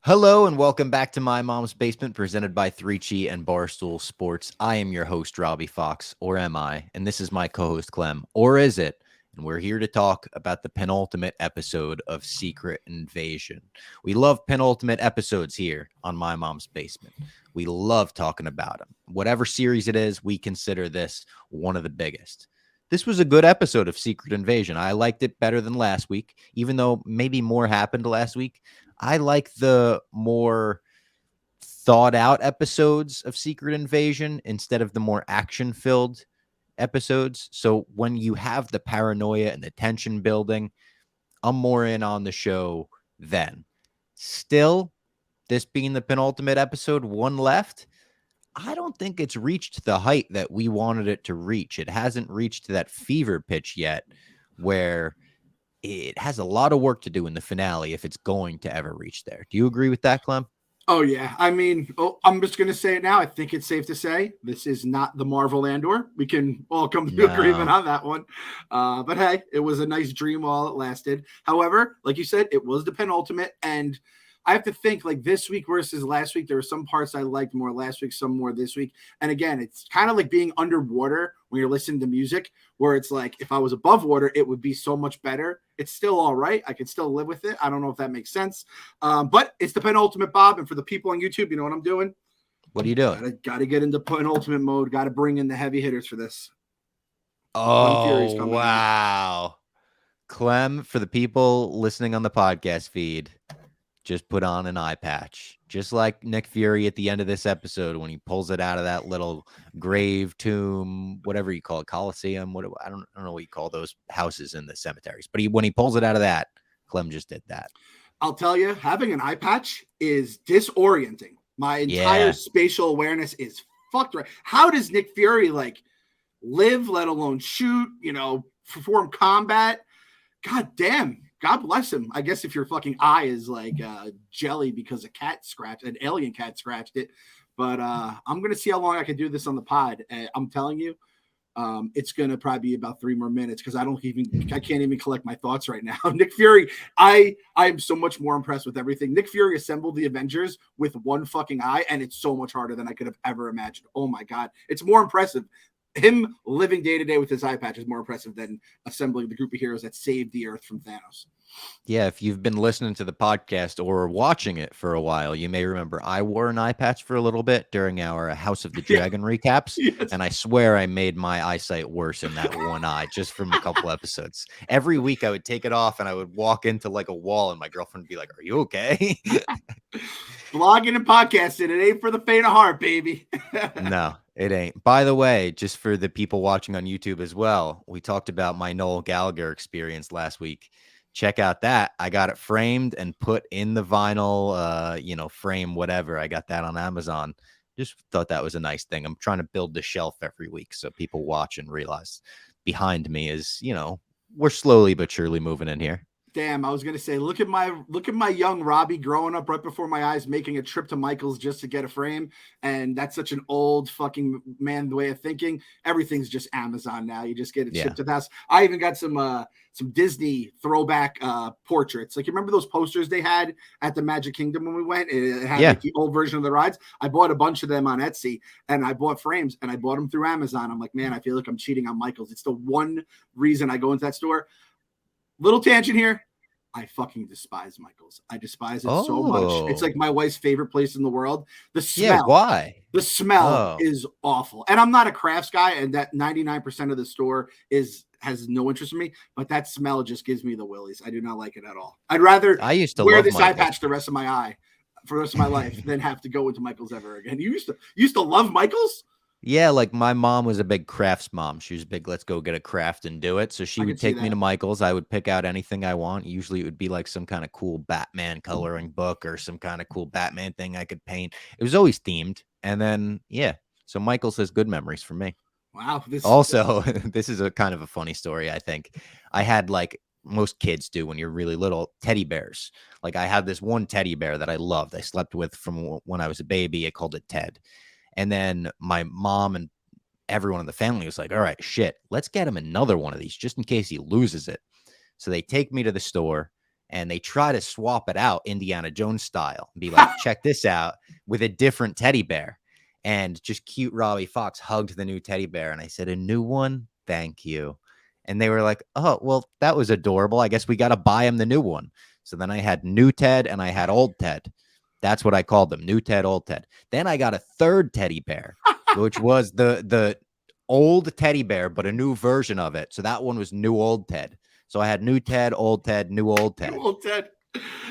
Hello and welcome back to My Mom's Basement, presented by 3Chi and Barstool Sports. I am your host, Robbie Fox, or am I? And this is my co-host, Clem, or is it? And we're here to talk about the penultimate episode of Secret Invasion. We love penultimate episodes here on My Mom's Basement. We love talking about them. Whatever series it is, we consider this one of the biggest. This was a good episode of Secret Invasion. I liked it better than last week, even though maybe more happened last week. I like the more thought out episodes of Secret Invasion instead of the more action filled episodes. So when you have the paranoia and the tension building, I'm more in on the show then. Still, this being the penultimate episode, one left, I don't think it's reached the height that we wanted it to reach. It hasn't reached that fever pitch yet where it has a lot of work to do in the finale if it's going to ever reach there. Do you agree with that, Clem? Oh, yeah. I mean, I'm just going to say it now. I think it's safe to say this is not the Marvel Andor. We can all come to agreement on that one. But hey, it was a nice dream while it lasted. However, like you said, it was the penultimate. And I have to think like this week versus last week, there were some parts I liked more last week, some more this week. And again, it's kind of like being underwater when you're listening to music, where it's like, if I was above water, it would be so much better. It's still all right. I can still live with it. I don't know if that makes sense. But it's the penultimate, Bob. And for the people on YouTube, you know what I'm doing? What are you doing? Got to get into penultimate mode. Got to bring in the heavy hitters for this. Oh, wow. Clem, for the people listening on the podcast feed, just put on an eye patch, just like Nick Fury at the end of this episode when he pulls it out of that little grave tomb, whatever you call it, Coliseum. I don't know what you call those houses in the cemeteries, but when he pulls it out of that, Clem just did that. I'll tell you, having an eye patch is disorienting. My entire spatial awareness is fucked. Right? How does Nick Fury like live, let alone shoot? Perform combat? God damn. God bless him. I guess if your fucking eye is like jelly because an alien cat scratched it. But I'm going to see how long I can do this on the pod. I'm telling you, it's going to probably be about 3 more minutes because I can't even collect my thoughts right now. Nick Fury, I am so much more impressed with everything. Nick Fury assembled the Avengers with one fucking eye, and it's so much harder than I could have ever imagined. Oh my God. It's more impressive. Him living day to day with his eye patch is more impressive than assembling the group of heroes that saved the Earth from Thanos. Yeah, if you've been listening to the podcast or watching it for a while, you may remember I wore an eye patch for a little bit during our House of the Dragon recaps, yes. And I swear I made my eyesight worse in that one eye just from a couple episodes. Every week I would take it off and I would walk into like a wall and my girlfriend would be like, "Are you okay?" Blogging and podcasting, it ain't for the faint of heart, baby. No, it ain't. By the way, just for the people watching on YouTube as well, we talked about my Noel Gallagher experience last week. Check out that. I got it framed and put in the vinyl, frame, whatever. I got that on Amazon. Just thought that was a nice thing. I'm trying to build the shelf every week so people watch and realize behind me is, we're slowly but surely moving in here. Damn, I was gonna say, look at my young Robbie growing up right before my eyes, making a trip to Michael's just to get a frame, and that's such an old fucking man way of thinking. Everything's just Amazon now. You just get it shipped to the house. I even got some Disney throwback portraits. Like, you remember those posters they had at the Magic Kingdom when we went? It had like the old version of the rides. I bought a bunch of them on Etsy, and I bought frames, and I bought them through Amazon. I'm like, man, I feel like I'm cheating on Michael's. It's the one reason I go into that store. Little tangent here. I fucking despise Michael's. I despise it so much. It's like my wife's favorite place in the world. The smell. Yeah, why? The smell is awful. And I'm not a crafts guy, and that 99% of the store has no interest in me, but that smell just gives me the willies. I do not like it at all. I'd rather wear this eye patch the rest of my eye for the rest of my life than have to go into Michael's ever again. You used to love Michael's? Yeah, like my mom was a big crafts mom. She was big, let's go get a craft and do it. So she would take me to Michael's. I would pick out anything I want. Usually it would be like some kind of cool Batman coloring book or some kind of cool Batman thing I could paint. It was always themed. And then, so Michael's has good memories for me. Wow. This is a kind of a funny story, I think. I had, like most kids do when you're really little, teddy bears. Like, I had this one teddy bear that I loved. I slept with from when I was a baby. I called it Ted. And then my mom and everyone in the family was like, all right, shit, let's get him another one of these just in case he loses it. So they take me to the store and they try to swap it out Indiana Jones style and be like, check this out, with a different teddy bear. And just cute Robbie Fox hugged the new teddy bear. And I said, a new one? Thank you. And they were like, oh, well, that was adorable. I guess we got to buy him the new one. So then I had new Ted and I had old Ted. That's what I called them, new Ted, old Ted. Then I got a third teddy bear, which was the old teddy bear, but a new version of it. So that one was new old Ted. So I had new Ted, old Ted, new old Ted. New old Ted.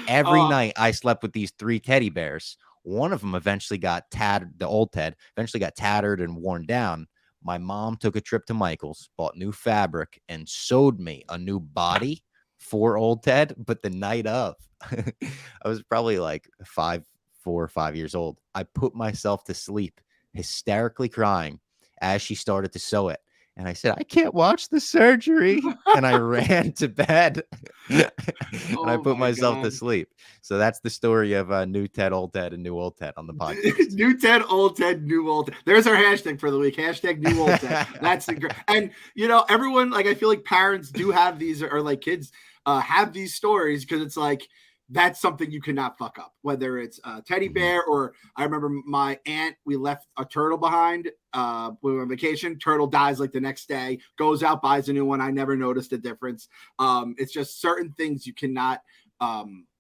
Every night I slept with these 3 teddy bears. One of them eventually got tattered. The old Ted eventually got tattered and worn down. My mom took a trip to Michael's, bought new fabric, and sewed me a new body for old Ted. But the night of, I was probably like 4 or 5 years old. I put myself to sleep, hysterically crying as she started to sew it. And I said, I can't watch the surgery. And I ran to bed and I put myself to sleep. So that's the story of new Ted, old Ted, and new old Ted on the podcast. New Ted, old Ted, new old Ted. There's our hashtag for the week. Hashtag new old Ted. That's the great. And, you know, everyone, like, I feel like parents do have these, or like kids have these stories, because it's like, that's something you cannot fuck up, whether it's a teddy bear or I remember my aunt, we left a turtle behind. We were on vacation. Turtle dies like the next day, goes out, buys a new one. I never noticed a difference. It's just certain things you cannot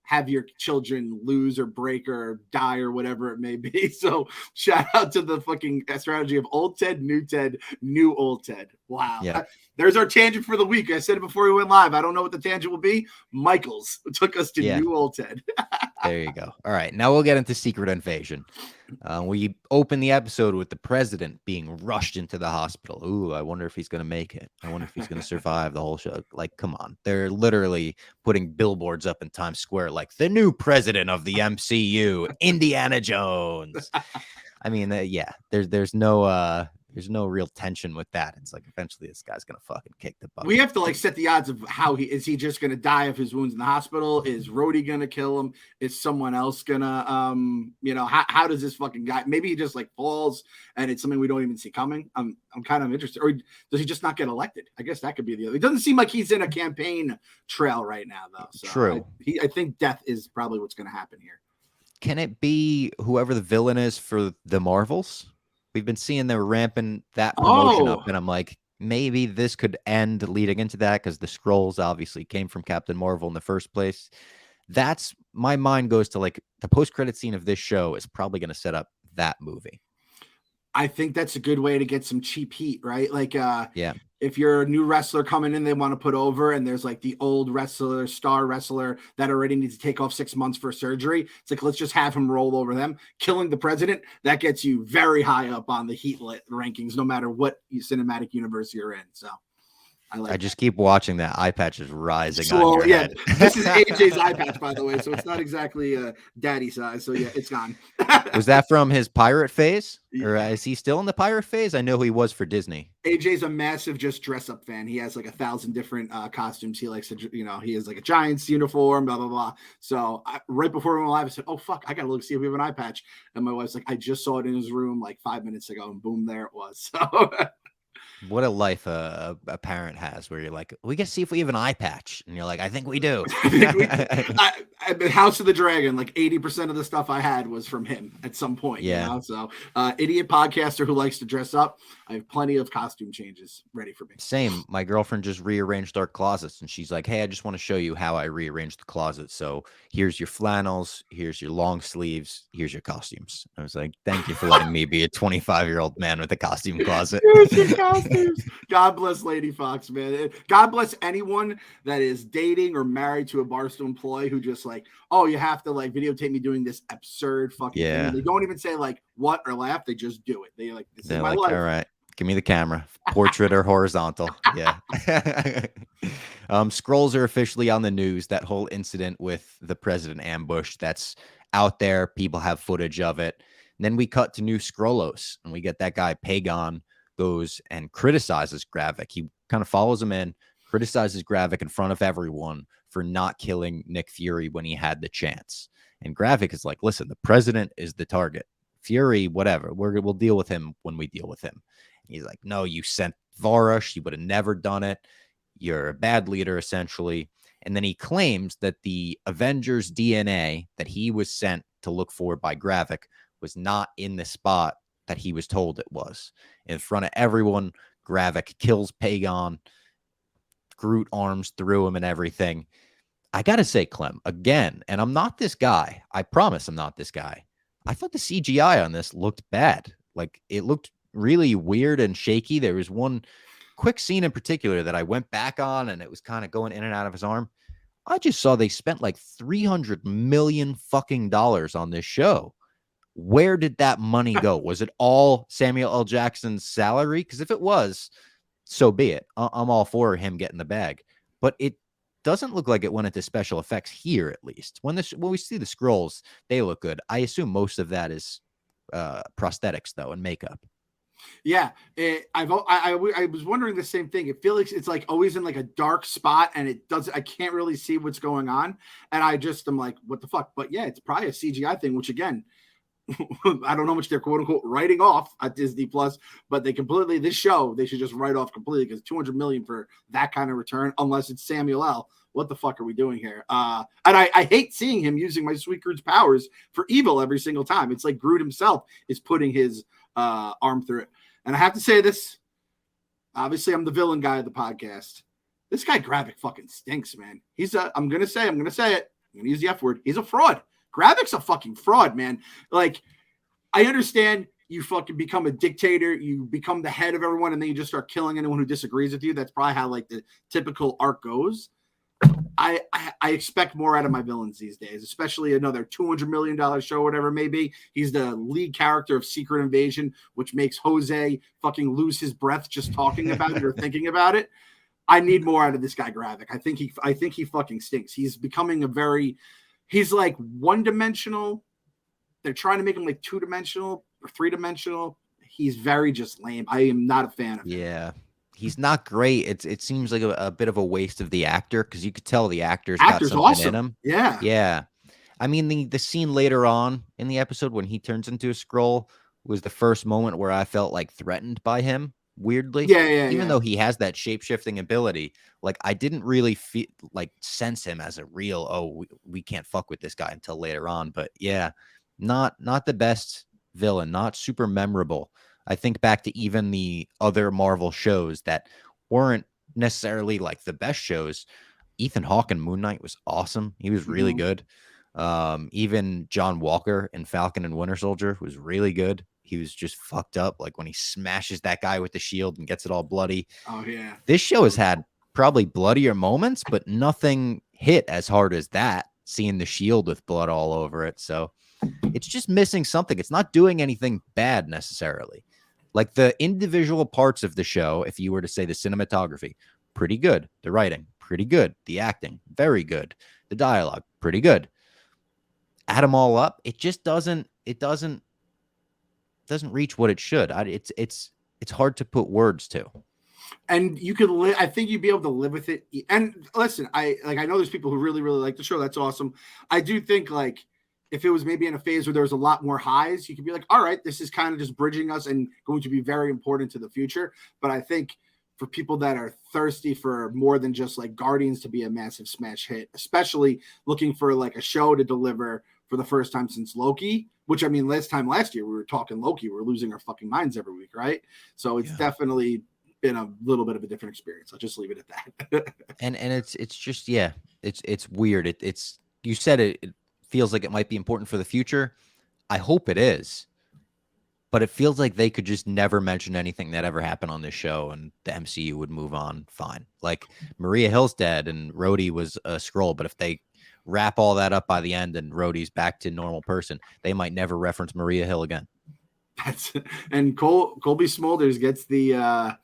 have your children lose or break or die or whatever it may be. So shout out to the fucking strategy of old Ted, new old Ted. Wow. Yeah. There's our tangent for the week. I said it before we went live. I don't know what the tangent will be. Michael's took us to new old Ted. There you go. All right. Now we'll get into Secret Invasion. We open the episode with the president being rushed into the hospital. Ooh, I wonder if he's going to make it. I wonder if he's going to survive the whole show. Like, come on. They're literally putting billboards up in Times Square like the new president of the MCU, Indiana Jones. I mean, yeah, there's no real tension with that. It's like eventually this guy's gonna fucking kick the butt. We have to like set the odds of how is he just gonna die of his wounds in the hospital? Is Rhodey gonna kill him? Is someone else gonna how does this fucking guy, maybe he just like falls and it's something we don't even see coming? I'm kind of interested. Or does he just not get elected? I guess that could be the other. It doesn't seem like he's in a campaign trail right now though. So true. I think death is probably what's gonna happen here. Can it be whoever the villain is for the Marvels? We've been seeing them ramping that promotion up, and I'm like, maybe this could end leading into that, because the Skrulls obviously came from Captain Marvel in the first place. That's my mind goes to like the post-credit scene of this show is probably going to set up that movie. I think that's a good way to get some cheap heat, right? Like, yeah. If you're a new wrestler coming in, they want to put over, and there's like the old wrestler, star wrestler that already needs to take off 6 months for surgery. It's like, let's just have him roll over them. Killing the president, that gets you very high up on the heat rankings, no matter what cinematic universe you're in. So I just keep watching that eye patch is rising on your head. This is AJ's eye patch, by the way, so it's not exactly daddy size. So yeah, it's gone. Was that from his pirate phase, or is he still in the pirate phase? I know he was for Disney. AJ's a massive just dress up fan. He has like 1,000 different costumes. He likes to, he has like a Giants uniform, blah blah blah. So right before we went live, I said, "Oh fuck, I gotta look see if we have an eye patch." And my wife's like, "I just saw it in his room like 5 minutes ago," and boom, there it was. So. What a life a parent has, where you're like, we can see if we have an eye patch, and you're like, I think we do. House of the Dragon, like 80% of the stuff I had was from him at some point. Yeah. So idiot podcaster who likes to dress up. I have plenty of costume changes ready for me. Same. My girlfriend just rearranged our closets, and she's like, hey, I just want to show you how I rearranged the closet. So here's your flannels, here's your long sleeves, here's your costumes. I was like, thank you for letting me be a 25-year-old man with a costume closet. Here's your costumes. God bless Lady Fox, man. God bless anyone that is dating or married to a Barstool employee who just like, oh, you have to like videotape me doing this absurd fucking thing. They don't even say like what or laugh. They just do it. They like, this is my life. All right, give me the camera, portrait or horizontal. Yeah. Skrulls are officially on the news. That whole incident with the president ambush, that's out there. People have footage of it. And then we cut to new Skrullos, and we get that guy Pagon goes and criticizes Gravik. He kind of follows him in, criticizes Gravik in front of everyone for not killing Nick Fury when he had the chance. And Gravik is like, listen, the president is the target. Fury, whatever. We'll deal with him when we deal with him. And he's like, no, you sent Varush. You would have never done it. You're a bad leader, essentially. And then he claims that the Avengers DNA that he was sent to look for by Gravik was not in the spot that he was told it was. In front of everyone, Gravik kills Pagon, Groot arms through him and everything. I got to say, Clem, again, and I'm not this guy. I promise I'm not this guy. I thought the CGI on this looked bad. Like, it looked really weird and shaky. There was one quick scene in particular that I went back on, and it was kind of going in and out of his arm. I just saw they spent like $300 million fucking dollars on this show. Where did that money go? Was it all Samuel L. Jackson's salary? Because if it was, so be it. I'm all for him getting the bag. But it doesn't look like it went into special effects here, at least. When we see the scrolls, they look good. I assume most of that is prosthetics, though, and makeup. Yeah, I was wondering the same thing. It feels like it's like always in like a dark spot, and I can't really see what's going on. And I'm like, what the fuck? But yeah, it's probably a CGI thing, which again, I don't know how much they're quote unquote writing off at Disney Plus, but they should just write off completely, because $200 million for that kind of return, unless it's Samuel L. What the fuck are we doing here? And I hate seeing him using my Sweet Groot's powers for evil every single time. It's like Groot himself is putting his arm through it. And I have to say this, obviously I'm the villain guy of the podcast. This guy Gravik fucking stinks, man. I'm gonna say it. I'm gonna use the F word. He's a fraud. Gravik's a fucking fraud, man. Like, I understand you fucking become a dictator, you become the head of everyone, and then you just start killing anyone who disagrees with you. That's probably how like the typical arc goes. I expect more out of my villains these days, especially another $200 million show, whatever it may be. He's the lead character of Secret Invasion, which makes Jose fucking lose his breath just talking about it or thinking about it. I need more out of this guy Gravik. I think he fucking stinks. He's becoming he's like one-dimensional. They're trying to make him like two-dimensional or three-dimensional. He's very just lame. I am not a fan of him. Yeah. He's not great. It seems like a bit of a waste of the actor, because you could tell the actor's got something awesome in him. Yeah. Yeah. I mean, the scene later on in the episode when he turns into a scroll was the first moment where I felt like threatened by him, weirdly. Yeah. Even though he has that shape-shifting ability, like, I didn't really sense him as a real, we can't fuck with this guy until later on. But yeah, not the best villain, not super memorable. I think back to even the other Marvel shows that weren't necessarily like the best shows. Ethan Hawke in Moon Knight was awesome. He was really good. Even John Walker in Falcon and Winter Soldier was really good. He was just fucked up, like when he smashes that guy with the shield and gets it all bloody. Oh, yeah. This show has had probably bloodier moments, but nothing hit as hard as that, seeing the shield with blood all over it. So it's just missing something. It's not doing anything bad necessarily. Like, the individual parts of the show, if you were to say the cinematography, pretty good. The writing, pretty good. The acting, very good. The dialogue, pretty good. Add them all up, it just doesn't reach what it should. It's hard to put words to. And you could I think you'd be able to live with it. And listen, I know there's people who really, really like the show. That's awesome. I do think, like, if it was maybe in a phase where there was a lot more highs, you could be like, all right, this is kind of just bridging us and going to be very important to the future. But I think for people that are thirsty for more than just like Guardians to be a massive smash hit, especially looking for like a show to deliver for the first time since Loki, which, I mean, last year we were talking Loki, we were losing our fucking minds every week, right? So it's definitely been a little bit of a different experience. I'll just leave it at that. and it's just, yeah, it's weird. It's you said it feels like it might be important for the future. I hope it is, but it feels like they could just never mention anything that ever happened on this show and the MCU would move on fine. Like, Maria Hill's dead and Rhodey was a scroll, but if they wrap all that up by the end and Rhodey's back to normal person, they might never reference Maria Hill again. And Colby Smulders gets the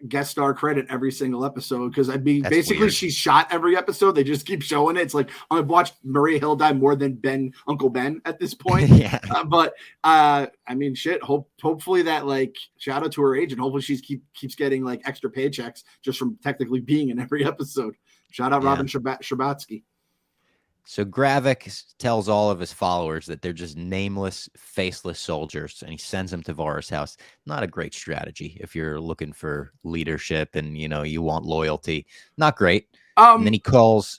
guest star credit every single episode, because basically weird. She's shot every episode. They just keep showing it. It's like, I've watched Maria Hill die more than Uncle Ben at this point. Yeah. But I mean, shit. Hopefully that, like, shout out to her agent. Hopefully she keeps getting like extra paychecks just from technically being in every episode. Shout out Robin Scherbatsky. So Gravik tells all of his followers that they're just nameless, faceless soldiers, and he sends them to Vara's house. Not a great strategy if you're looking for leadership and you want loyalty. Not great. And then he calls.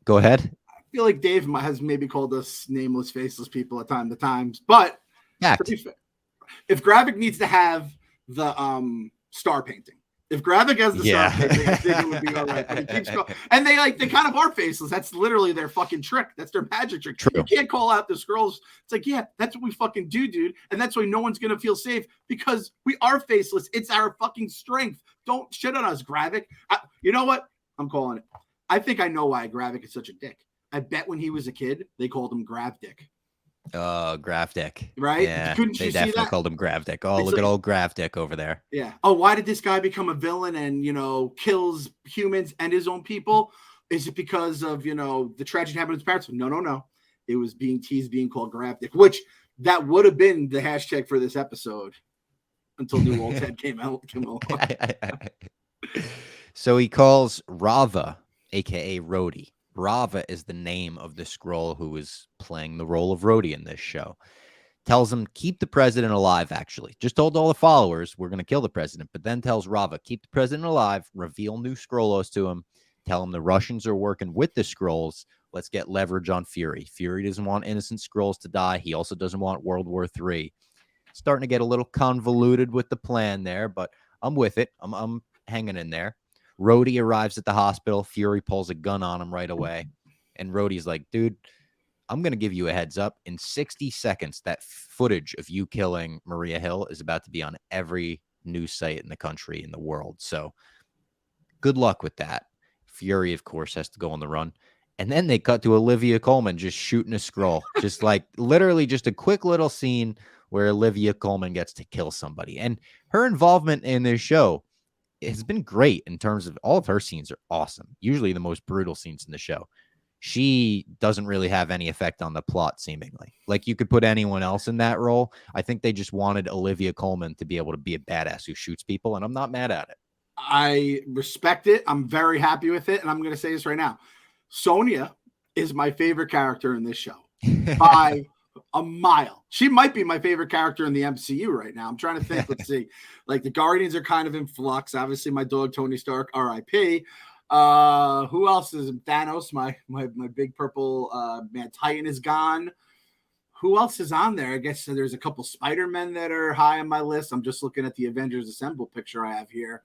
Go ahead. I feel like Dave has maybe called us nameless, faceless people at times, but if Gravik needs to have the star painting. If Gravik has the star painting, I think it would be all right. But he keeps going. And they kind of are faceless. That's literally their fucking trick. That's their magic trick. True. You can't call out the scrolls. It's like, yeah, that's what we fucking do, dude. And that's why no one's gonna feel safe because we are faceless. It's our fucking strength. Don't shit on us, Gravik. You know what? I'm calling it. I think I know why Gravik is such a dick. I bet when he was a kid, they called him Gravdik. Gravdik. Right? Yeah, they definitely called him Gravdik. Oh, it's look at old Gravdik over there. Yeah. Oh, why did this guy become a villain and, kills humans and his own people? Is it because of, the tragedy happened to his parents? No. It was being teased, being called Gravdik, which that would have been the hashtag for this episode until New Old Ted came along. So he calls Rava, a.k.a. Rhodey. Rava is the name of the Skrull who is playing the role of Rhodey in this show. Tells him, keep the president alive, actually. Just told all the followers, we're going to kill the president, but then tells Rava, keep the president alive, reveal new Skrullos to him, tell him the Russians are working with the Skrulls. Let's get leverage on Fury. Fury doesn't want innocent Skrulls to die. He also doesn't want World War III. Starting to get a little convoluted with the plan there, but I'm with it. I'm hanging in there. Rhodey arrives at the hospital. Fury pulls a gun on him right away. And Rhodey's like, dude, I'm going to give you a heads up. In 60 seconds, that footage of you killing Maria Hill is about to be on every news site in the country, in the world. So good luck with that. Fury, of course, has to go on the run. And then they cut to Olivia Colman just shooting a Skrull. Just like literally just a quick little scene where Olivia Colman gets to kill somebody. And her involvement in this show has been great in terms of all of her scenes are awesome. Usually the most brutal scenes in the show. She doesn't really have any effect on the plot, seemingly. Like you could put anyone else in that role. I think they just wanted Olivia Colman to be able to be a badass who shoots people, and I'm not mad at it. I respect it. I'm very happy with it, and I'm going to say this right now. Sonya is my favorite character in this show by a mile. She might be my favorite character in the MCU right now. I'm trying to think. Let's see. Like the Guardians are kind of in flux. Obviously, my dog Tony Stark, R.I.P. Who else is Thanos? My big purple man Titan is gone. Who else is on there? I guess there's a couple Spider-Men that are high on my list. I'm just looking at the Avengers Assemble picture I have here.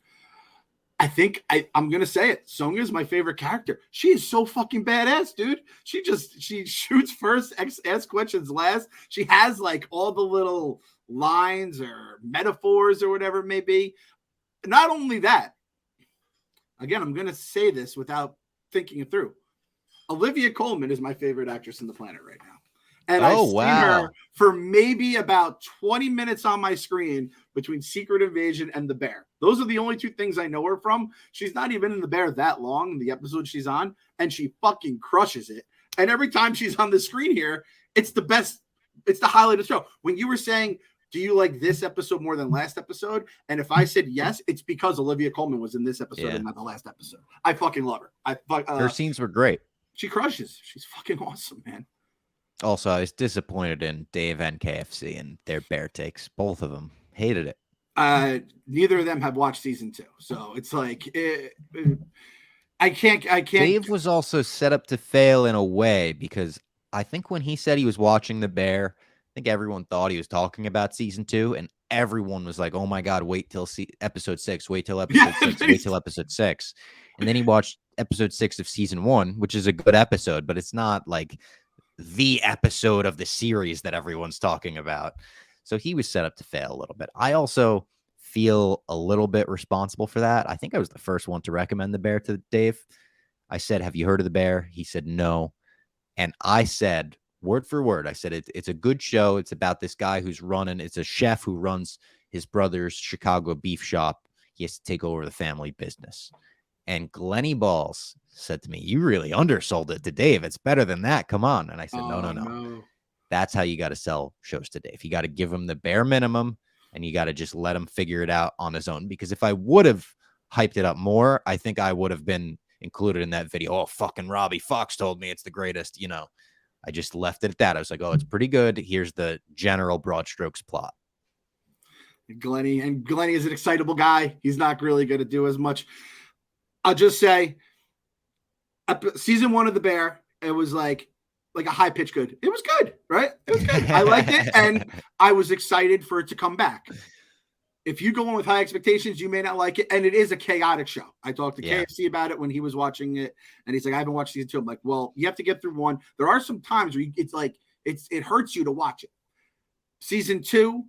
I think I'm going to say it. Sonya is my favorite character. She is so fucking badass, dude. She shoots first, asks questions last. She has like all the little lines or metaphors or whatever it may be. Not only that, again, I'm going to say this without thinking it through. Olivia Colman is my favorite actress on the planet right now. And I've seen her for maybe about 20 minutes on my screen between Secret Invasion and The Bear. Those are the only two things I know her from. She's not even in The Bear that long, the episode she's on, and she fucking crushes it. And every time she's on the screen here, it's the best. It's the highlight of the show. When you were saying, do you like this episode more than last episode? And if I said yes, it's because Olivia Colman was in this episode and not the last episode. I fucking love her. Her scenes were great. She crushes. She's fucking awesome, man. Also, I was disappointed in Dave and KFC and their bear takes. Both of them. Hated it. Neither of them have watched season 2. So it's like, I can't. Dave was also set up to fail in a way because I think when he said he was watching The Bear, I think everyone thought he was talking about season 2, and everyone was like, oh my God, wait till episode 6, wait till episode 6, wait till episode 6. And then he watched episode 6 of season 1, which is a good episode, but it's not like the episode of the series that everyone's talking about. So he was set up to fail a little bit. I also feel a little bit responsible for that. I think I was the first one to recommend The Bear to Dave. I said, have you heard of The Bear? He said, no. And I said, word for word, I said, it's a good show. It's about this guy who's it's a chef who runs his brother's Chicago beef shop. He has to take over the family business. And Glenny Balls said to me, you really undersold it to Dave. It's better than that. Come on. And I said, no. That's how you got to sell shows to Dave. You got to give him the bare minimum, and you got to just let him figure it out on his own. Because if I would have hyped it up more, I think I would have been included in that video. Oh, fucking Robbie Fox told me it's the greatest. I just left it at that. I was like, oh, it's pretty good. Here's the general broad strokes plot. Glennie is an excitable guy. He's not really going to do as much. I'll just say, season 1 of The Bear, it was like a high pitch good. It was good, right? It was good. I liked it, and I was excited for it to come back. If you go in with high expectations, you may not like it, and it is a chaotic show. I talked to KFC about it when he was watching it, and he's like, I haven't watched season 2. I'm like, well, you have to get through 1. There are some times where it hurts you to watch it. Season 2,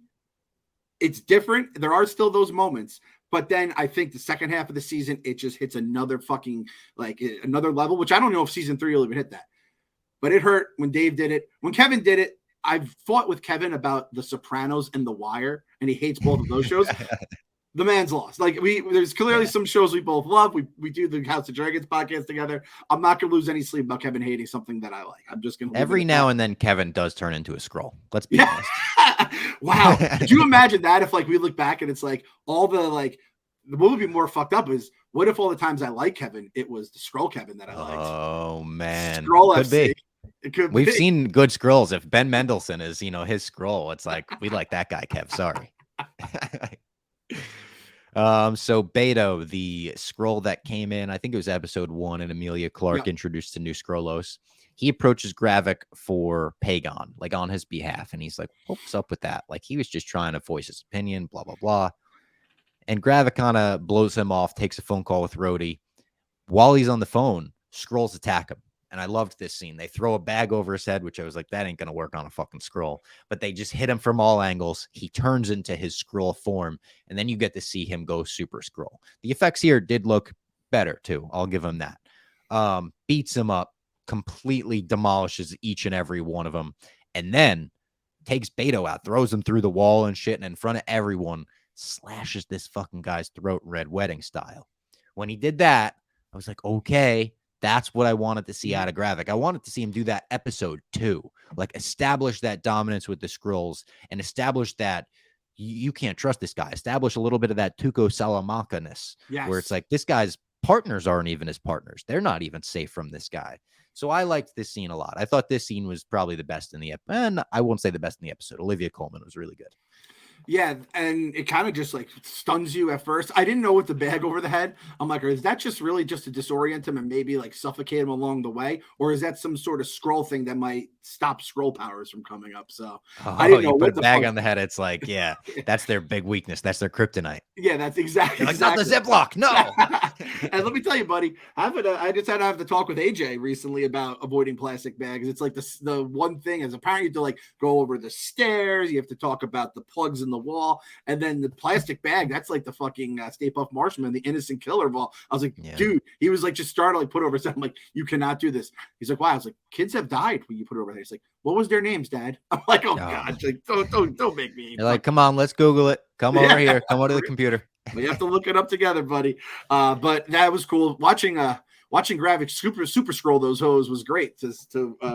it's different. There are still those moments, but then I think the second half of the season, it just hits another fucking, another level, which I don't know if season 3 will even hit that. But it hurt when Dave did it. When Kevin did it, I've fought with Kevin about The Sopranos and The Wire, and he hates both of those shows. The man's lost. There's clearly some shows we both love. We do the House of Dragons podcast together. I'm not going to lose any sleep about Kevin hating something that I like. I'm just going to. Every now and then, Kevin does turn into a scroll. Let's be honest. Wow. Could you imagine that if we look back and it's all the what would be more fucked up is, what if all the times I like Kevin, it was the scroll Kevin that I liked? Oh man. Scroll could FC. Be. We've seen good scrolls. If Ben Mendelsohn is, his scroll, it's like, we like that guy, Kev. Sorry. So Beto, the scroll that came in, I think it was episode 1, and Emilia Clarke introduced the new Scrollos. He approaches Gravik for Pagon, on his behalf. And he's like, what's up with that? He was just trying to voice his opinion, blah, blah, blah. And Gravik kind of blows him off, takes a phone call with Rhodey. While he's on the phone, Skrulls attack him. And I loved this scene. They throw a bag over his head, which I was like, that ain't going to work on a fucking Skrull. But they just hit him from all angles. He turns into his Skrull form. And then you get to see him go Super Skrull. The effects here did look better, too. I'll give him that. Beats him up, completely demolishes each and every one of them. And then takes Beto out, throws him through the wall and shit. And in front of everyone, slashes this fucking guy's throat Red Wedding style. When he did that, I was like, okay, that's what I wanted to see out of Gravik. I wanted to see him do that episode 2, establish that dominance with the Skrulls and establish that you can't trust this guy. Establish a little bit of that Tuco Salamanca-ness, where it's like, this guy's partners aren't even his partners. They're not even safe from this guy. So I liked this scene a lot. I thought this scene was probably the best in the episode. And I won't say the best in the episode. Olivia Colman was really good. Yeah, and it kind of just stuns you at first. I didn't know what the bag over the head. I'm like, is that just really just to disorient him and maybe suffocate him along the way? Or is that some sort of scroll thing that might stop scroll powers from coming up? So I didn't know what the bag on the head. It's like, yeah, that's their big weakness. That's their kryptonite. Yeah, that's exactly. Not the Ziploc. No. And let me tell you, buddy, I just had to have the talk with AJ recently about avoiding plastic bags. It's the one thing is apparently you have to go over the stairs. You have to talk about the plugs in the wall, and then the plastic bag. That's the fucking Stay Puft Marshmallow, the innocent killer ball. I was like, dude, he was just started put over his head. I'm like, you cannot do this. He's like, why? I was like, kids have died when you put it over there. He's like, what was their names, Dad? I'm like, oh God, don't make me. You're like, come on, let's Google it. Come over here. Come over to the computer. We have to look it up together, buddy. But that was cool. Watching Gravik super scroll those hoes was great to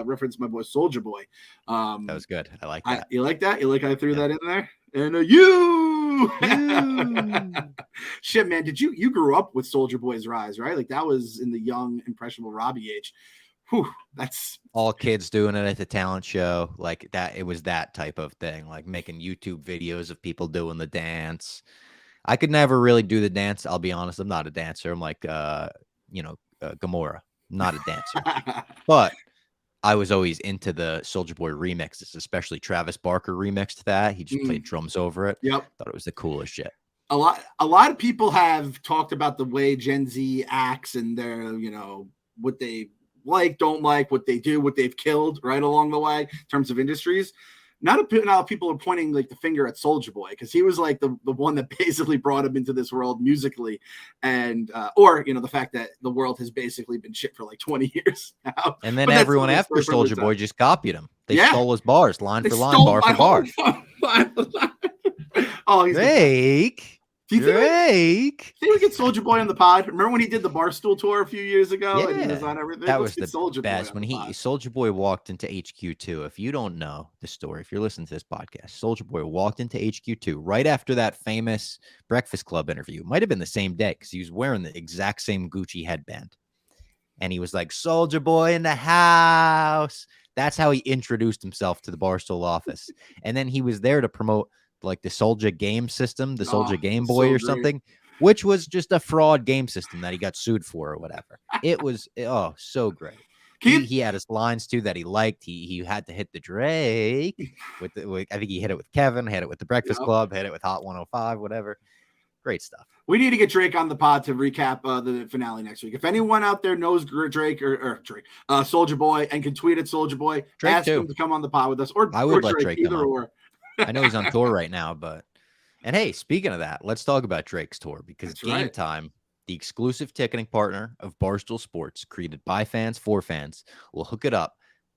reference my boy Soldier Boy. That was good. I like that. You like that? You like I threw that in there? And you shit, man. Did you grew up with Soldier Boy's Rise, right? That was in the young, impressionable Robbie age. Whew, that's all kids doing it at the talent show. That, it was that type of thing, making YouTube videos of people doing the dance. I could never really do the dance. I'll be honest. I'm not a dancer. I'm like, Gamora, not a dancer. But I was always into the Soulja Boy remixes, especially Travis Barker remixed that. He just played drums over it. Yep. Thought it was the coolest shit. A lot of people have talked about the way Gen Z acts and their, what they don't like, what they do, what they've killed right along the way in terms of industries. Not a lot of people are pointing the finger at Soulja Boy because he was the one that basically brought him into this world musically, and the fact that the world has basically been shit for 20 years now. And then everyone after Soulja Boy just copied him. They stole his bars, line for line, bar for bar. Oh, he's Drake. Do you Drake. think we get Soulja Boy on the pod? Remember when he did the Barstool tour a few years ago? Yeah, and he was on everything. That was the Soulja best. When Soulja Boy walked into HQ2. If you don't know the story, if you're listening to this podcast, Soulja Boy walked into HQ2 right after that famous Breakfast Club interview. Might have been the same day because he was wearing the exact same Gucci headband. and he was like, Soldier Boy in the house. That's how he introduced himself to the Barstool office. And then he was there to promote like the Soldier game system, the Soldier Game Boy or something, which was just a fraud game system that he got sued for or whatever. It was, so great. He had his lines too that he liked. He had to hit the Drake with I think he hit it with Kevin, hit it with the Breakfast Club, hit it with Hot 105, whatever. Great stuff. We need to get Drake on the pod to recap the finale next week. If anyone out there knows Drake or Drake, Soldier Boy, and can tweet at Soldier Boy, ask him to come on the pod with us. Or I would let Drake, either or. I know he's on tour right now, and hey, speaking of that, let's talk about Drake's tour because Gametime, the exclusive ticketing partner of Barstool Sports, created by fans for fans, will hook it up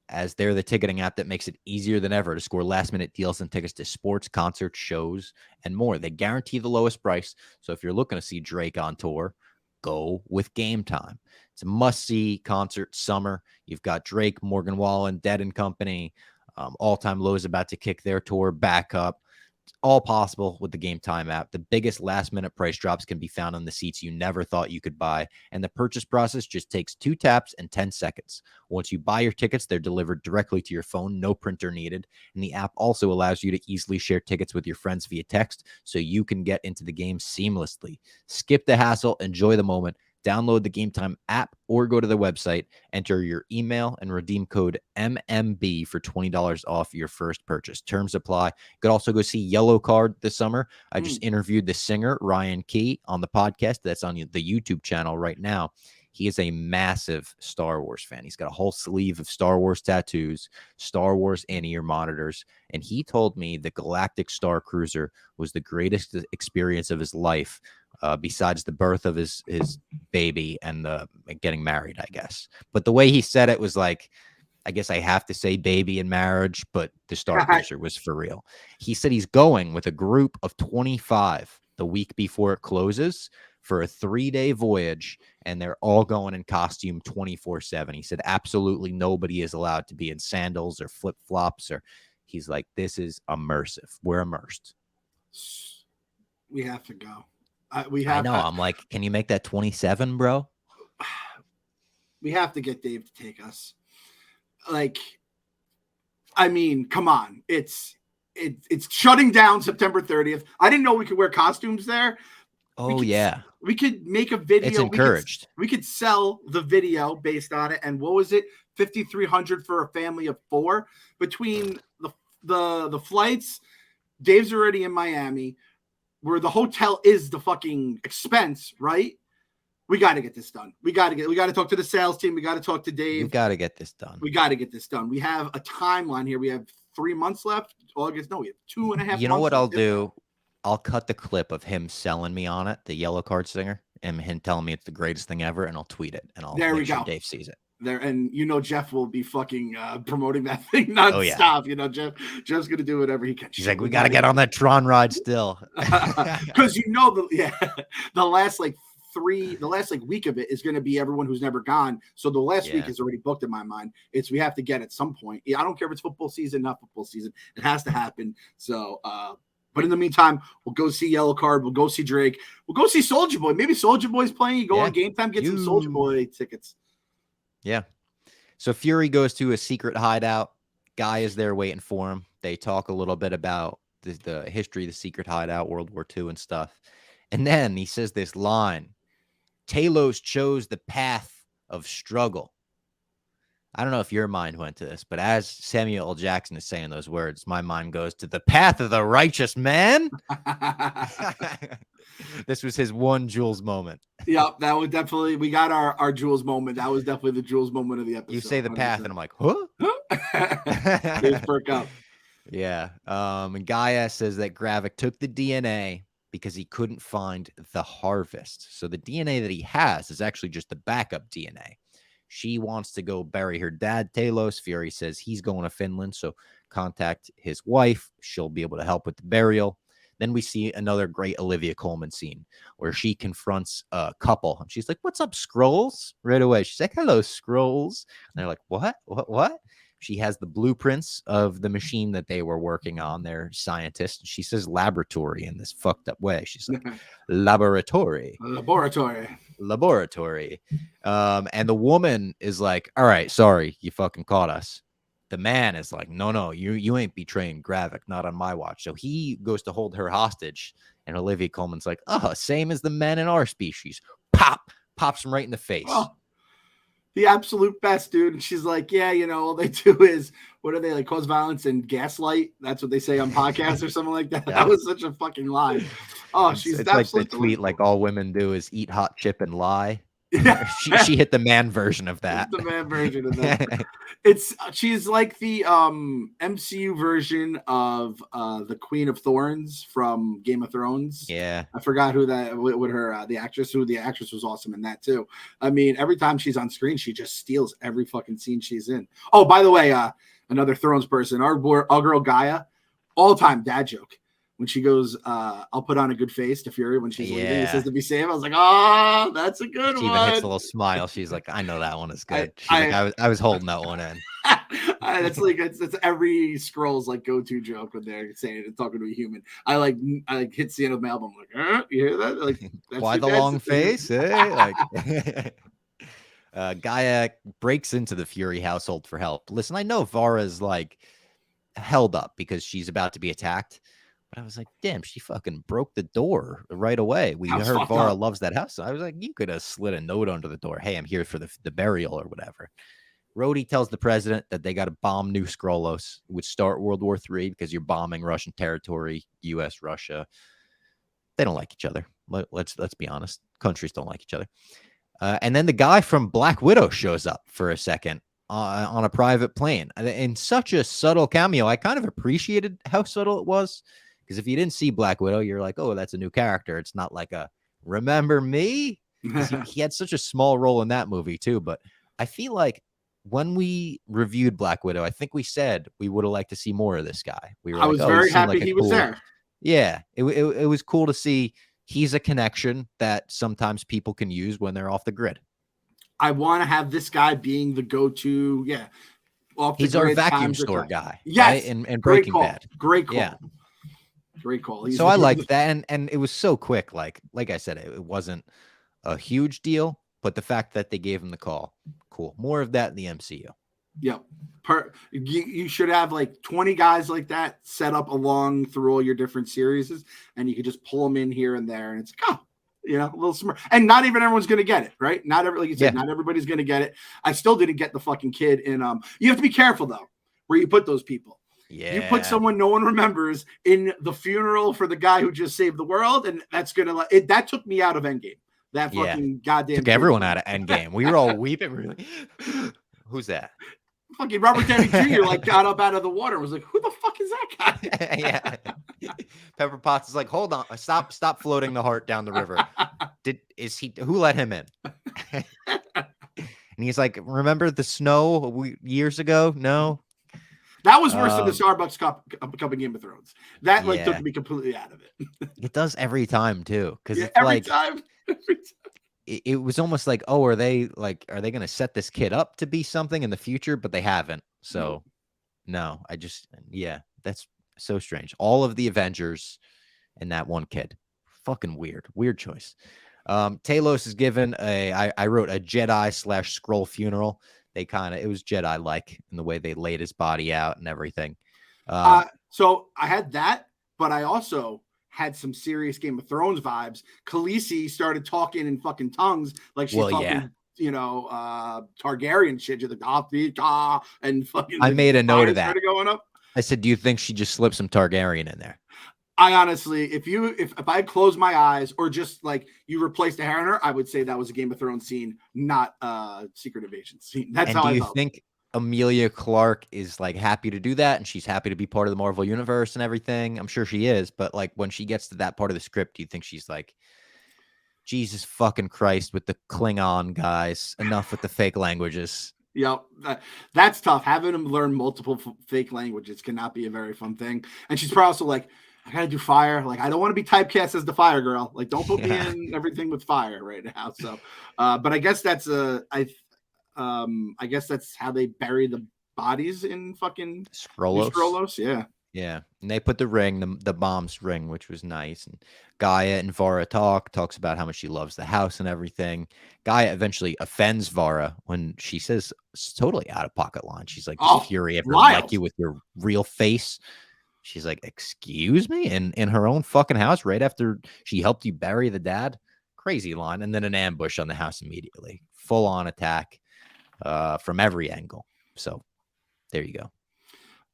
as they're the ticketing app that makes it easier than ever to score last-minute deals and tickets to sports, concerts, shows, and more. They guarantee the lowest price, so if you're looking to see Drake on tour, go with Gametime. It's a must-see concert summer. You've got Drake, Morgan Wallen, Dead & Company, All Time Low is about to kick their tour back up. It's all possible with the Gametime app. The biggest last-minute price drops can be found on the seats you never thought you could buy, and the purchase process just takes 2 taps and 10 seconds. Once you buy your tickets, they're delivered directly to your phone, no printer needed, and the app also allows you to easily share tickets with your friends via text so you can get into the game seamlessly. Skip the hassle, enjoy the moment. Download the Gametime app or go to the website, enter your email, and redeem code MMB for $20 off your first purchase. Terms apply. You could also go see Yellow Card this summer. I just interviewed the singer, Ryan Key, on the podcast. That's on the YouTube channel right now. He is a massive Star Wars fan. He's got a whole sleeve of Star Wars tattoos, Star Wars in-ear monitors, and he told me the Galactic Star Cruiser was the greatest experience of his life. Besides the birth of his baby and the getting married, I guess. But the way he said it was like, I guess I have to say baby and marriage, but the Star Cruiser was for real. He said he's going with a group of 25 the week before it closes for a 3-day voyage, and they're all going in costume 24/7. He said absolutely nobody is allowed to be in sandals or flip-flops, or he's like, this is immersive. We're immersed. We have to go. I know. I'm like, can you make that 27, bro? We have to get Dave to take us. Like, I mean, come on. It's shutting down September 30th. I didn't know we could wear costumes there. Oh, we could make a video. It's encouraged. We could sell the video based on it. And what was it? $5,300 for a family of 4 between the flights. Dave's already in Miami, where the hotel is the fucking expense, right? We got to get this done. We got to talk to the sales team. We got to talk to Dave. We've got to get this done. We got to get this done. We have a timeline here. We have 3 months left. August. No, we have 2.5 months. You know what I'll do? I'll cut the clip of him selling me on it, the Yellow Card singer, and him telling me it's the greatest thing ever, and I'll tweet it, and I'll make sure Dave sees it. There, and Jeff will be fucking promoting that thing nonstop. Jeff's gonna do whatever he can. He's like, we gotta get on that Tron ride still, because the last week of it is gonna be everyone who's never gone. So the last week is already booked in my mind. We have to get at some point. I don't care if it's football season, not football season. It has to happen. So, but in the meantime, we'll go see Yellow Card. We'll go see Drake. We'll go see Soldier Boy. Maybe Soldier Boy's playing. You go on Gametime, get some Soldier Boy tickets. Yeah. So Fury goes to a secret hideout. Guy is there waiting for him. They talk a little bit about the history of the secret hideout, World War II and stuff. And then he says this line, Talos chose the path of struggle. I don't know if your mind went to this, but as Samuel L. Jackson is saying those words, my mind goes to the path of the righteous man. This was his one Jules moment. Yep, that was definitely, we got our Jules moment. That was definitely the Jules moment of the episode. You say the path, 100%. And I'm like, huh? Just perk up. Yeah. And Gaia says that Gravik took the DNA because he couldn't find the harvest. So the DNA that he has is actually just the backup DNA. She wants to go bury her dad, Talos. Fury says he's going to Finland, so contact his wife. She'll be able to help with the burial. Then we see another great Olivia Colman scene where she confronts a couple. And she's like, what's up, Skrulls? Right away. She's like, hello, Skrulls. And they're like, what? She has the blueprints of the machine that they were working on. They're scientists. She says laboratory in this fucked up way. She's like, laboratory. laboratory. And the woman is like, all right, sorry, you fucking caught us. The man is like, no, you ain't betraying Gravik, not on my watch. So he goes to hold her hostage, and Olivia Colman's like, oh, same as the men in our species. Pops him right in the face. Oh, the absolute best, dude. And she's like, yeah, all they do is, what are they, like, cause violence and gaslight? That's what they say on podcasts or something like that. Yeah. That was such a fucking lie. Oh, it's like the tweet, like, all women do is eat hot chip and lie. Yeah. she hit the man version of that. The man version of that. She's like the MCU version of the Queen of Thorns from Game of Thrones. Yeah, I forgot who that with her the actress was awesome in that too. I mean, every time she's on screen, she just steals every fucking scene she's in. Oh, by the way, another Thrones person, our girl Gaia, all-time dad joke. When she goes, I'll put on a good face to Fury when she's leaving. He says to be safe. I was like, oh, that's a good one. She even hits a little smile. She's like, I know that one is good. I was holding that one in. That's like that's every Scroll's like go-to joke when they're saying it, talking to a human. I like hit the end of my album. I'm like, you hear that? Like, why the long face? Eh? Like, Gaia breaks into the Fury household for help. Listen, I know Vara's like held up because she's about to be attacked. But I was like, damn, she fucking broke the door right away. We heard Vara loves that house. So I was like, you could have slid a note under the door. Hey, I'm here for the burial or whatever. Rhodey tells the president that they got to bomb New Skrullos, which start World War III because you're bombing Russian territory, U.S., Russia. They don't like each other. Let's be honest. Countries don't like each other. And then the guy from Black Widow shows up for a second on a private plane. In such a subtle cameo, I kind of appreciated how subtle it was. Because if you didn't see Black Widow, you're like, oh, that's a new character. It's not like a remember me. He had such a small role in that movie, too. But I feel like when we reviewed Black Widow, I think we said we would have liked to see more of this guy. I was very happy he was there. Yeah, it was cool to see. He's a connection that sometimes people can use when they're off the grid. I want to have this guy being the go-to. Yeah. He's our vacuum store guy. Yes. Right? And Breaking Bad. Great call. Yeah. Great call. So I liked that, and it was so quick. Like I said, it wasn't a huge deal, but the fact that they gave him the call, cool. More of that in the MCU. Yep. You should have like 20 guys like that set up along through all your different series, and you could just pull them in here and there, and it's a little smart. And not even everyone's going to get it, right? Not everybody's going to get it. I still didn't get the fucking kid in. You have to be careful though, where you put those people. Yeah. You put someone no one remembers in the funeral for the guy who just saved the world, and that's gonna that took me out of Endgame. That fucking goddamn took everyone out of Endgame. We were all weeping. Really, who's that? Fucking Robert Downey Jr. like got up out of the water and was like, "Who the fuck is that guy?" Yeah. Pepper Potts is like, "Hold on, stop floating the heart down the river." Who let him in? And he's like, "Remember the snow years ago? No." That was worse than the Starbucks cup in Game of Thrones. That took me completely out of it. It does every time too, because it's every time. It was almost like, oh, are they going to set this kid up to be something in the future? But they haven't. So, no, that's so strange. All of the Avengers and that one kid, fucking weird choice. Talos is given I wrote a Jedi / Skrull funeral. It was Jedi-like in the way they laid his body out and everything. So I had that, but I also had some serious Game of Thrones vibes. Khaleesi started talking in fucking tongues like she's talking, Targaryen shit. And fucking. I made a note of that. Going up. I said, do you think she just slipped some Targaryen in there? I honestly, if I close my eyes or just like you replaced the hair on her, I would say that was a Game of Thrones scene, not a Secret Invasion scene. That's how I felt. Do you think Emilia Clarke is like happy to do that and she's happy to be part of the Marvel universe and everything? I'm sure she is, but like when she gets to that part of the script, do you think she's like, Jesus fucking Christ with the Klingon guys, enough with the fake languages? Yep, that's tough. Having them learn multiple fake languages cannot be a very fun thing. And she's probably also like, I gotta do fire. Like, I don't want to be typecast as the fire girl. Like, don't put me in everything with fire right now. So, but I guess that's I guess that's how they bury the bodies in fucking Skrullos. Yeah. Yeah, and they put the ring, the mom's ring, which was nice. And Gaia and Vara talks about how much she loves the house and everything. Gaia eventually offends Vara when she says it's totally out of pocket line. She's like, "Does Oh, Fury ever like wild. you with your real face?" She's like, "Excuse me," in her own fucking house right after she helped you bury the dad. Crazy line, and then an ambush on the house immediately, full on attack from every angle. So there you go.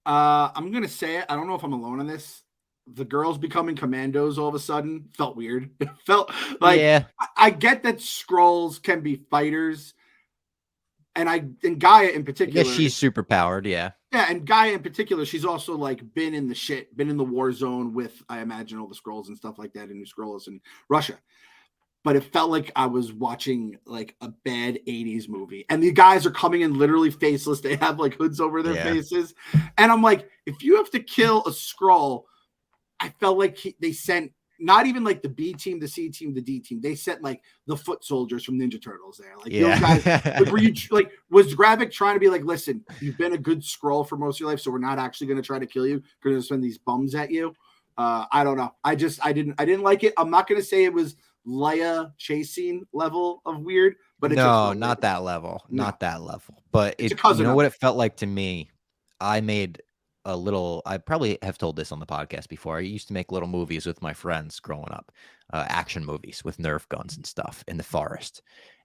I'm gonna say it. I don't know if I'm alone on this. The girls becoming commandos all of a sudden felt weird. It felt like Yeah, I get that Skrulls can be fighters, and Gaia in I particular. guess she's super powered. Yeah. Yeah, and Gaia in particular, she's also like been in the shit, been in the war zone with, I imagine, all the Skrulls and stuff like that, and New Skrulls in Russia. But it felt like I was watching like a bad 80s movie. And the guys are coming in literally faceless. They have like hoods over their faces. And I'm like, if you have to kill a Skrull, I felt like they sent not even like the B team, the C team, the D team. They sent like the foot soldiers from Ninja Turtles there. Like those guys, like, were you like, was Gravik trying to be like, listen, you've been a good Skrull for most of your life, so we're not actually going to try to kill you. We're going to send these bums at you. I don't know. I didn't like it. I'm not going to say it was Leia chase scene level of weird, but it no, not that level, not that level. But it's you know what it felt like to me. I made a little. I probably have told this on the podcast before. I used to make little movies with my friends growing up, action movies with Nerf guns and stuff in the forest,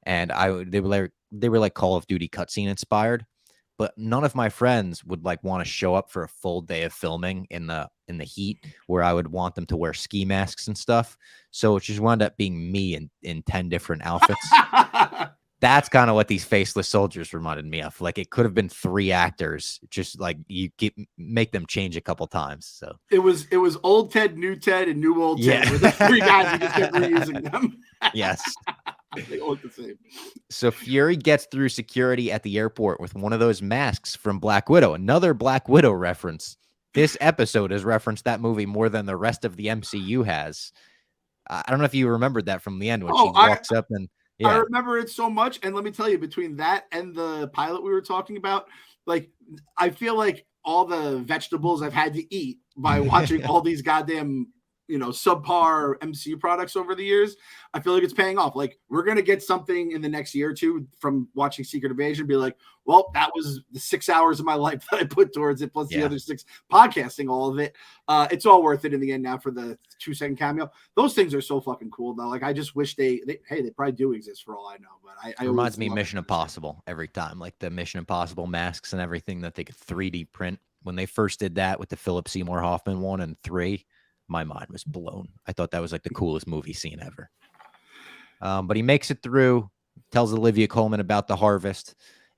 and they were like Call of Duty cutscene inspired. But none of my friends would like want to show up for a full day of filming in the heat where I would want them to wear ski masks and stuff. So it just wound up being me in 10 different outfits. That's kind of what these faceless soldiers reminded me of. Like it could have been 3 actors, just like make them change a couple times. So it was old Ted, new Ted, and new old Ted. With the 3 guys who just kept reusing them. Yes. They all look the same. So Fury gets through security at the airport with one of those masks from Black Widow. Another Black Widow reference. This episode has referenced that movie more than the rest of the MCU has. I don't know if you remembered that from the end when she walks up and I remember it so much. And let me tell you, between that and the pilot we were talking about, like I feel like all the vegetables I've had to eat by watching all these goddamn subpar MCU products over the years, I feel like it's paying off. Like we're going to get something in the next year or two from watching Secret Invasion, be like, well, that was the 6 hours of my life that I put towards it. Plus the other 6 podcasting, all of it. It's all worth it in the end now for the 2-second cameo. Those things are so fucking cool though. Like I just wish they probably do exist for all I know, but I it reminds me of Mission Impossible every time, like the Mission Impossible masks and everything that they could 3D print. When they first did that with the Philip Seymour Hoffman 1 and 3, my mind was blown. I thought that was like the coolest movie scene ever. But he makes it through, tells Olivia Colman about the harvest,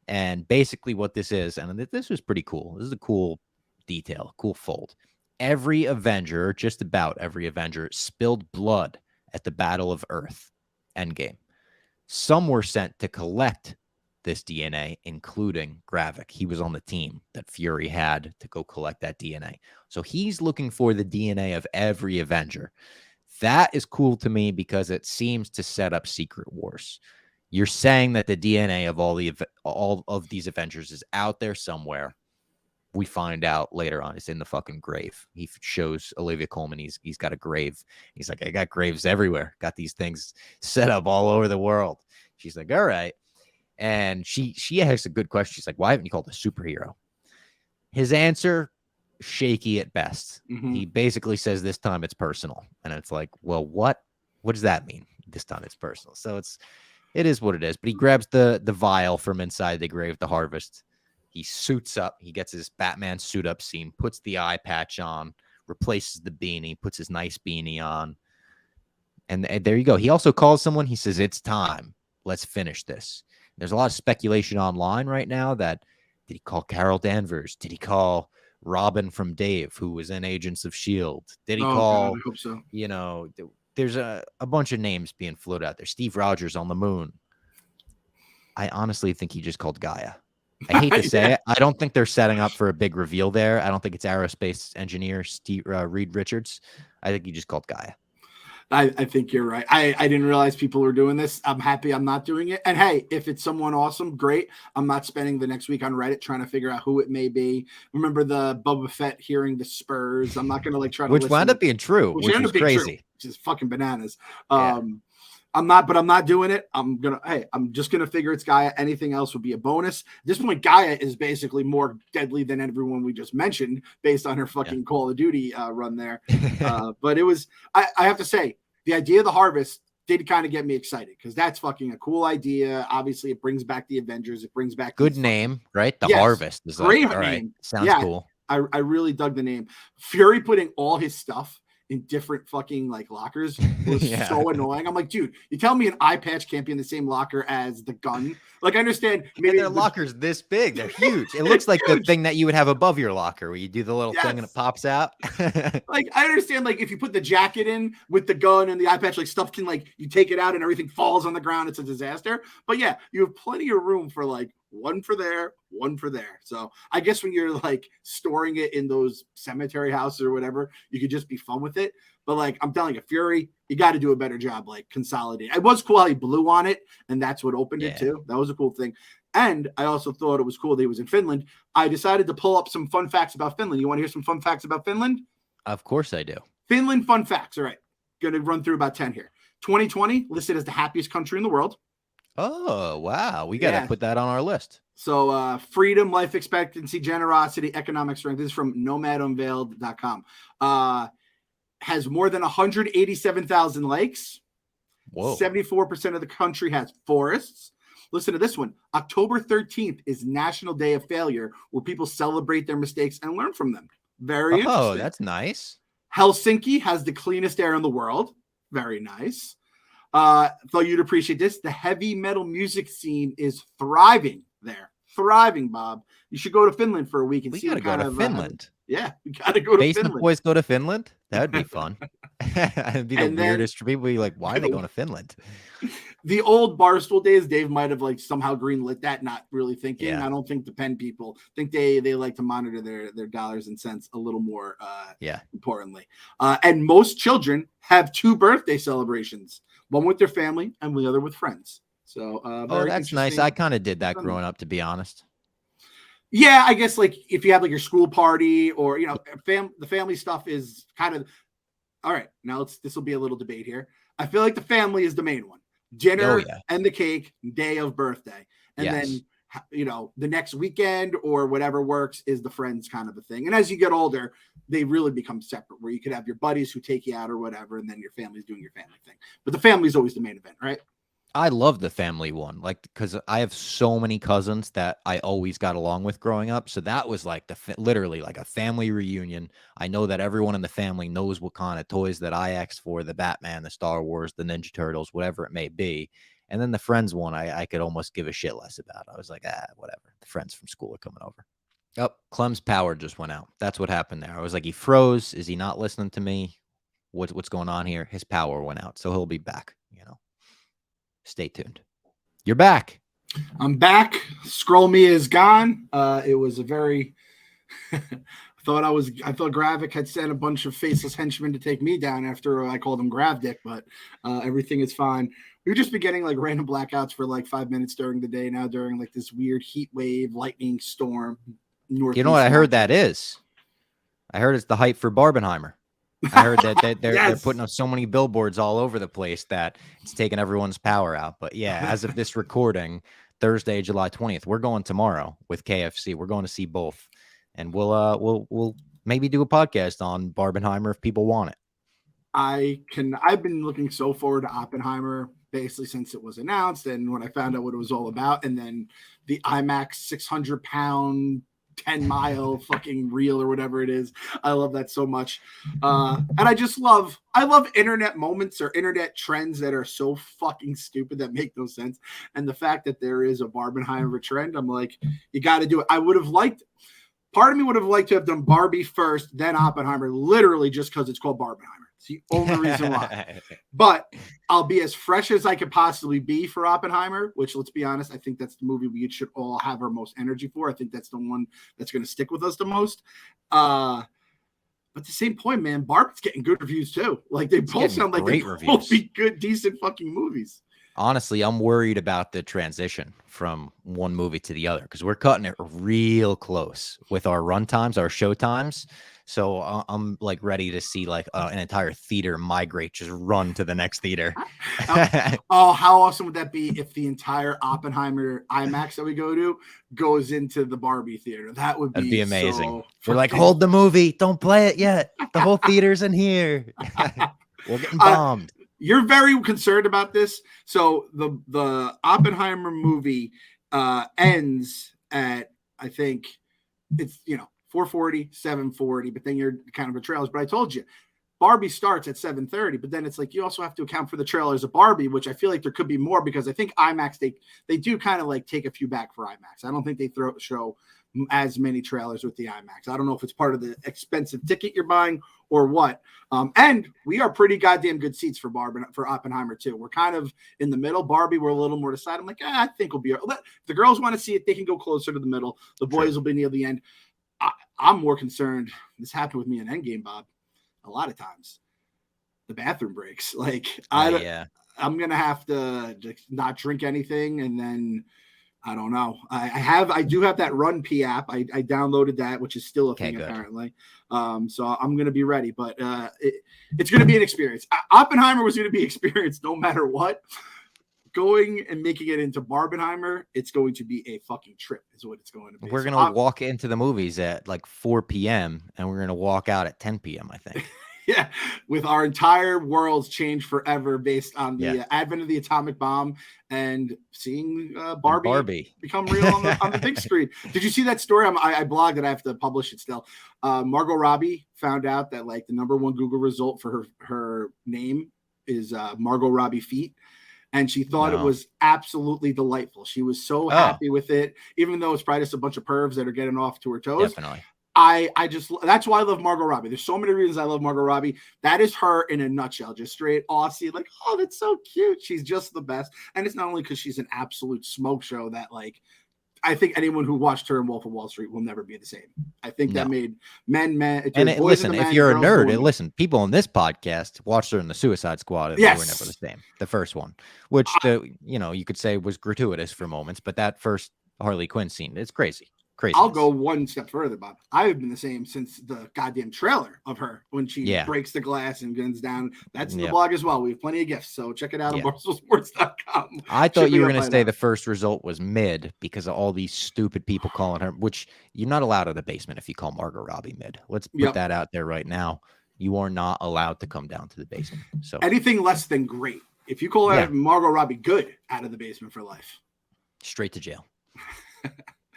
and basically what this is, and this was pretty cool. This is a cool detail, cool fold. Every Avenger, just about every Avenger, spilled blood at the Battle of Earth, Endgame. Some were sent to collect this DNA, including Gravik. He was on the team that Fury had to go collect that DNA. So he's looking for the DNA of every Avenger. That is cool to me because it seems to set up Secret Wars. You're saying that the DNA of all of these Avengers is out there somewhere. We find out later on it's in the fucking grave. He shows Olivia Colman he's got a grave. He's like, I got graves everywhere. Got these things set up all over the world. She's like, all right. And she asks a good question. She's like, why haven't you called a superhero? His answer, shaky at best. Mm-hmm. He basically says this time it's personal. And it's like, well, what does that mean? This time it's personal. So it is what it is. But he grabs the vial from inside the grave, the harvest. He suits up. He gets his Batman suit up scene, puts the eye patch on, replaces the beanie, puts his nice beanie on. And there you go. He also calls someone. He says, it's time. Let's finish this. There's a lot of speculation online right now that did he call Carol Danvers? Did he call Robin from Dave, who was in Agents of S.H.I.E.L.D.? Did he call, God, I hope so. There's a bunch of names being floated out there. Steve Rogers on the moon. I honestly think he just called Gaia. I hate to say it. I don't think they're setting up for a big reveal there. I don't think it's aerospace engineer Reed Richards. I think he just called Gaia. I think you're right. I didn't realize people were doing this. I'm happy I'm not doing it. And hey, if it's someone awesome, great. I'm not spending the next week on Reddit trying to figure out who it may be. Remember the Boba Fett hearing the Spurs. I'm not going to like try to which listen. wound up being true, which was crazy. Which is fucking bananas. I'm not doing it. I'm just gonna figure it's Gaia. Anything else would be a bonus. At this point, Gaia is basically more deadly than everyone we just mentioned based on her fucking Call of Duty run there. But it was, I have to say, the idea of the harvest did kind of get me excited because that's fucking a cool idea. Obviously, it brings back the Avengers. It brings back good name, right? The harvest is great like, all right, name. sounds cool. I really dug the name. Fury putting all his stuff in different fucking like lockers was so annoying. I'm like, dude, you tell me an eye patch can't be in the same locker as the gun? Like, I understand maybe their lockers this big, they're huge. It looks like the thing that you would have above your locker where you do the little thing and it pops out. Like, I understand, like, if you put the jacket in with the gun and the eye patch, like stuff can like you take it out and everything falls on the ground. It's a disaster. But yeah, you have plenty of room for like one for there, one for there. So I guess when you're like storing it in those cemetery houses or whatever, you could just be fun with it. But like, I'm telling you, Fury, you got to do a better job, like consolidating. It was cool how he blew on it, and that's what opened it too. That was a cool thing. And I also thought it was cool that he was in Finland. I decided to pull up some fun facts about Finland. You want to hear some fun facts about Finland? Of course I do. Finland fun facts. All right. Going to run through about 10 here. 2020 listed as the happiest country in the world. Oh, wow. We got to put that on our list. So freedom, life expectancy, generosity, economic strength. This is from nomadunveiled.com. Has more than 187,000 lakes. Whoa. 74% of the country has forests. Listen to this one. October 13th is National Day of Failure, where people celebrate their mistakes and learn from them. Very interesting. Oh, that's nice. Helsinki has the cleanest air in the world. Very nice. Thought you'd appreciate this. The heavy metal music scene is thriving there. Thriving, Bob. You should go to Finland for a week and see what kind of Finland. Yeah, we got to go to Basement Finland. Boys go to Finland? That would be fun. It'd be the weirdest for people. Be like, why are they going to Finland? The old Barstool days, Dave might have like somehow greenlit that, not really thinking. Yeah. I don't think the pen people think they like to monitor their dollars and cents a little more importantly. And most children have 2 birthday celebrations, one with their family and the other with friends. So that's nice. I kind of did that growing up, to be honest. Yeah, I guess like if you have like your school party or, you know, the family stuff is kind of all right. Now this will be a little debate here. I feel like the family is the main one. Dinner and the cake, day of birthday. And then, you know, the next weekend or whatever works is the friends kind of a thing. And as you get older, they really become separate, where you could have your buddies who take you out or whatever, and then your family's doing your family thing. But the family is always the main event, right? I love the family one, like, because I have so many cousins that I always got along with growing up. So that was like literally like a family reunion. I know that everyone in the family knows what kind of toys that I asked for, the Batman, the Star Wars, the Ninja Turtles, whatever it may be. And then the friends one, I could almost give a shit less about. I was like, whatever. The friends from school are coming over. Oh, Clem's power just went out. That's what happened there. I was like, he froze. Is he not listening to me? What's going on here? His power went out. So he'll be back, you know. Stay tuned. You're back. I'm back. Scroll me is gone. It was a very I thought Gravik had sent a bunch of faceless henchmen to take me down after I called him Gravdik, but everything is fine. We've just been getting like random blackouts for like 5 minutes during the day now during like this weird heat wave, lightning storm. You know what I heard that is? I heard it's the hype for Barbenheimer. I heard that they're putting up so many billboards all over the place that it's taking everyone's power out. But yeah, as of this recording, Thursday, July 20th, we're going tomorrow with KFC. We're going to see both, and we'll maybe do a podcast on Barbenheimer if people want it. I've been looking so forward to Oppenheimer basically since it was announced, and when I found out what it was all about, and then the IMAX 600-pound 10-mile fucking reel or whatever it is. I love that so much. And I love internet moments or internet trends that are so fucking stupid that make no sense. And the fact that there is a Barbenheimer trend, I'm like, you got to do it. Part of me would have liked to have done Barbie first, then Oppenheimer, literally just because it's called Barbenheimer. It's the only reason why. But I'll be as fresh as I could possibly be for Oppenheimer, which, let's be honest, I think that's the movie we should all have our most energy for. I think that's the one that's going to stick with us the most. But But at the same point, man, Barbie's getting good reviews too. Like they both sound like they both be good, decent fucking movies. Honestly, I'm worried about the transition from one movie to the other because we're cutting it real close with our run times, our show times. So I'm like ready to see like an entire theater migrate, just run to the next theater. Oh, how awesome would that be if the entire Oppenheimer IMAX that we go to goes into the Barbie theater? That'd be amazing. So we're like, hold the movie, don't play it yet. The whole theater's in here. We're getting bombed. You're very concerned about this. So the Oppenheimer movie ends at, I think it's 4:40, 7:40, but then you're kind of a trailers. But I told you, Barbie starts at 7:30, but then it's like you also have to account for the trailers of Barbie, which I feel like there could be more because I think IMAX they do kind of like take a few back for IMAX. I don't think they show as many trailers with the IMAX. I don't know if it's part of the expensive ticket you're buying or what. And we are pretty goddamn good seats for Oppenheimer too. We're kind of in the middle. Barbie, we're a little more to the side. I'm like, I think we'll be. If the girls want to see it, they can go closer to the middle. The boys will be near the end. I'm more concerned. This happened with me in Endgame, Bob. A lot of times, the bathroom breaks. Like I'm gonna have to just not drink anything, and then I don't know. I do have that Run P app. I downloaded that, which is still a thing apparently. So I'm gonna be ready, but it's gonna be an experience. Oppenheimer was gonna be experienced no matter what. Going and making it into Barbenheimer, it's going to be a fucking trip, is what it's going to be. We're going to walk into the movies at like 4 p.m. and we're going to walk out at 10 p.m., I think. Yeah, with our entire worlds changed forever based on the advent of the atomic bomb and seeing Barbie become real on the big screen. Did you see that story? I blogged it. I have to publish it still. Margot Robbie found out that like the #1 Google result for her name is Margot Robbie Feet. And she thought it was absolutely delightful. She was so happy with it, even though it's probably just a bunch of pervs that are getting off to her toes. Definitely. That's why I love Margot Robbie. There's so many reasons I love Margot Robbie. That is her in a nutshell, just straight Aussie. Like, oh, that's so cute. She's just the best. And it's not only because she's an absolute smoke show that like, I think anyone who watched her in Wolf of Wall Street will never be the same. I think that made men. And listen, if you're a nerd, listen, people on this podcast watched her in the Suicide Squad and they were never the same. The first one, which you could say was gratuitous for moments, but that first Harley Quinn scene, it's crazy. I'll go one step further, Bob. I've been the same since the goddamn trailer of her when she breaks the glass and guns down. That's in the blog as well. We have plenty of gifts, so check it out on BarstoolSports.com. I thought you were going to say the first result was mid because of all these stupid people calling her, which you're not allowed in the basement if you call Margot Robbie mid. Let's put that out there right now. You are not allowed to come down to the basement. So anything less than great. If you call Margot Robbie good, out of the basement for life. Straight to jail.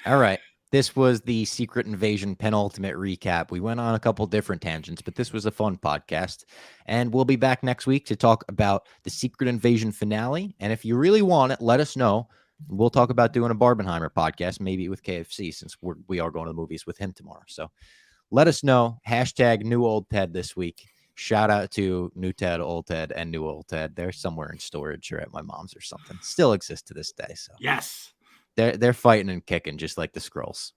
All right. This was the Secret Invasion penultimate recap. We went on a couple different tangents, but this was a fun podcast. And we'll be back next week to talk about the Secret Invasion finale. And if you really want it, let us know. We'll talk about doing a Barbenheimer podcast, maybe with KFC, since we are going to the movies with him tomorrow. So let us know. Hashtag New Old Ted this week. Shout out to New Ted, Old Ted, and New Old Ted. They're somewhere in storage or at my mom's or something. Still exist to this day. So yes. They're fighting and kicking just like the Skrulls.